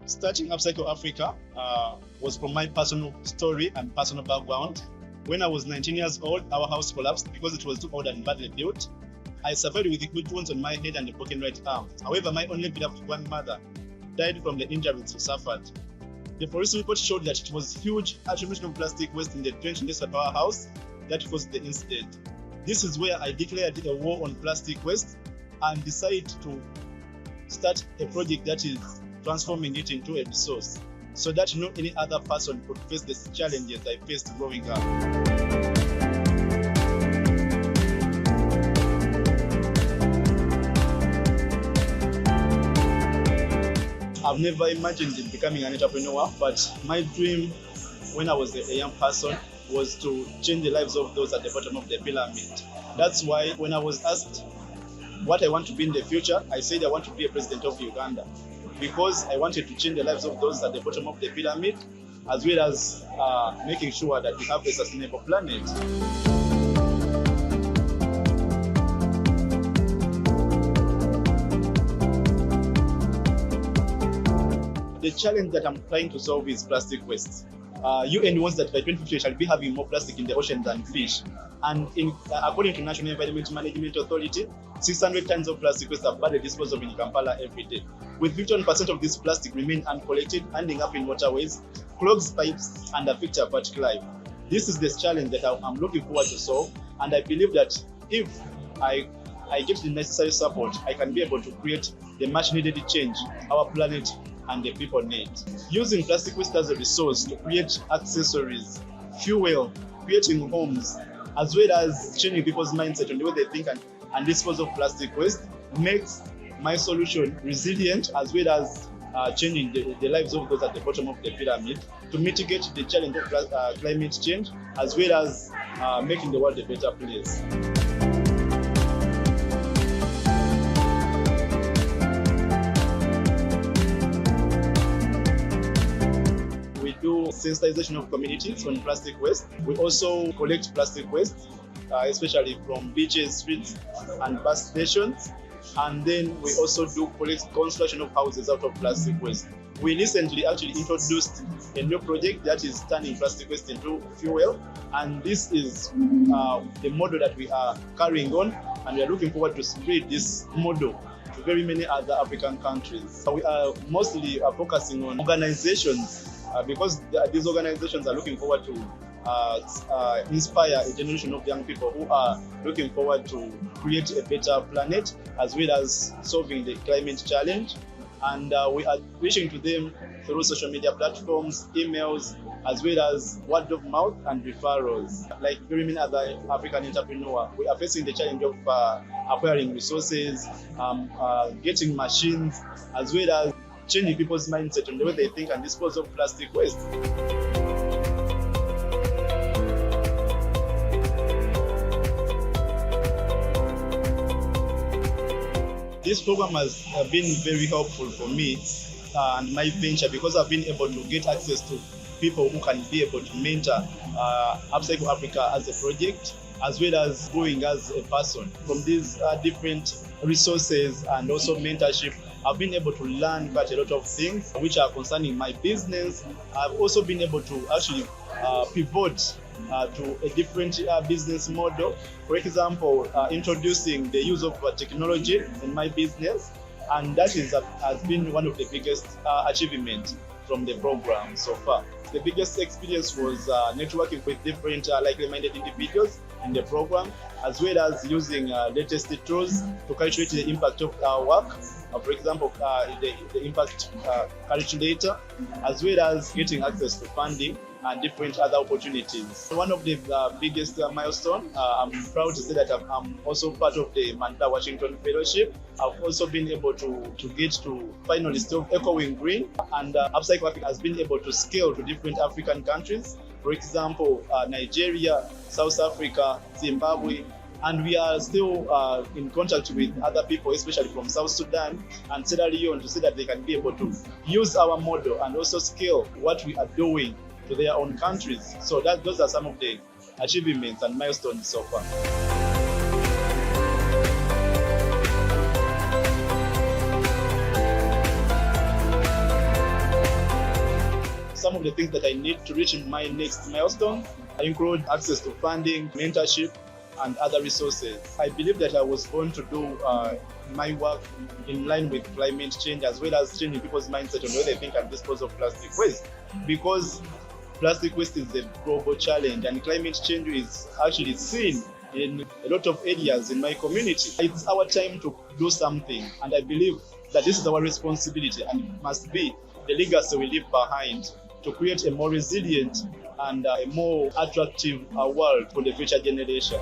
Starting Upcycle Africa was from my personal story and personal background. When I was 19 years old, our house collapsed because it was too old and badly built. I survived with huge wounds on my head and a broken right arm. However, my only beloved grandmother died from the injuries she suffered. The forest report showed that it was huge accumulation of plastic waste in the trench next to our house that caused the incident. This is where I declared a war on plastic waste and decided to start a project that is transforming it into a resource so that no any other person could face the challenges I faced growing up. I've never imagined becoming an entrepreneur, but my dream when I was a young person was to change the lives of those at the bottom of the pyramid. That's why when I was asked what I want to be in the future, I said I want to be a president of Uganda, because I wanted to change the lives of those at the bottom of the pyramid, as well as making sure that we have a sustainable planet. The challenge that I'm trying to solve is plastic waste. UN wants that by 2050 we shall be having more plastic in the ocean than fish. And according to National Environment Management Authority, 600 tons of plastic waste are badly disposed of in Kampala every day. With 51% of this plastic remain uncollected, ending up in waterways, clogs pipes, and affect aquatic life. This is the challenge that I'm looking forward to solve, and I believe that if I get the necessary support, I can be able to create the much needed change our planet and the people need. Using plastic waste as a resource to create accessories, fuel, creating homes, as well as changing people's mindset on the way they think and dispose of plastic waste makes my solution resilient, as well as changing the lives of those at the bottom of the pyramid to mitigate the challenge of climate change, as well as making the world a better place. We do sensitization of communities on plastic waste. We also collect plastic waste, especially from beaches, streets, and bus stations. And then we also do construction of houses out of plastic waste. We recently actually introduced a new project that is turning plastic waste into fuel, and this is the model that we are carrying on, and we are looking forward to spread this model to very many other African countries. We are mostly focusing on organizations because these organizations are looking forward to inspire a generation of young people who are looking forward to create a better planet, as well as solving the climate challenge. And we are reaching to them through social media platforms, emails, as well as word of mouth and referrals. Like very many other African entrepreneurs, we are facing the challenge of acquiring resources, getting machines, as well as changing people's mindset on the way they think and dispose of plastic waste. This program has been very helpful for me and my venture, because I've been able to get access to people who can be able to mentor Upcycle Africa as a project, as well as growing as a person. From these different resources and also mentorship, I've been able to learn quite a lot of things which are concerning my business. I've also been able to actually pivot to a different business model. For example, introducing the use of technology in my business, and that has been one of the biggest achievements from the program so far. The biggest experience was networking with different like-minded individuals in the program, as well as using latest tools to calculate the impact of our work. For example, the impact calculator, as well as getting access to funding and different other opportunities. One of the biggest milestones, I'm proud to say that I'm also part of the Mandela Washington Fellowship. I've also been able to get to finalists of Echoing Green, and Upcycle Africa has been able to scale to different African countries. For example, Nigeria, South Africa, Zimbabwe, and we are still in contact with other people, especially from South Sudan and Sierra Leone, to see that they can be able to use our model and also scale what we are doing to their own countries. So those are some of the achievements and milestones so far. some of the things that I need to reach my next milestone include access to funding, mentorship, and other resources. I believe that I was born to do my work in line with climate change, as well as changing people's mindset on where they think and dispose of plastic waste. Because plastic waste is a global challenge, and climate change is actually seen in a lot of areas in my community. It's our time to do something, and I believe that this is our responsibility, and it must be the legacy we leave behind to create a more resilient and a more attractive world for the future generation.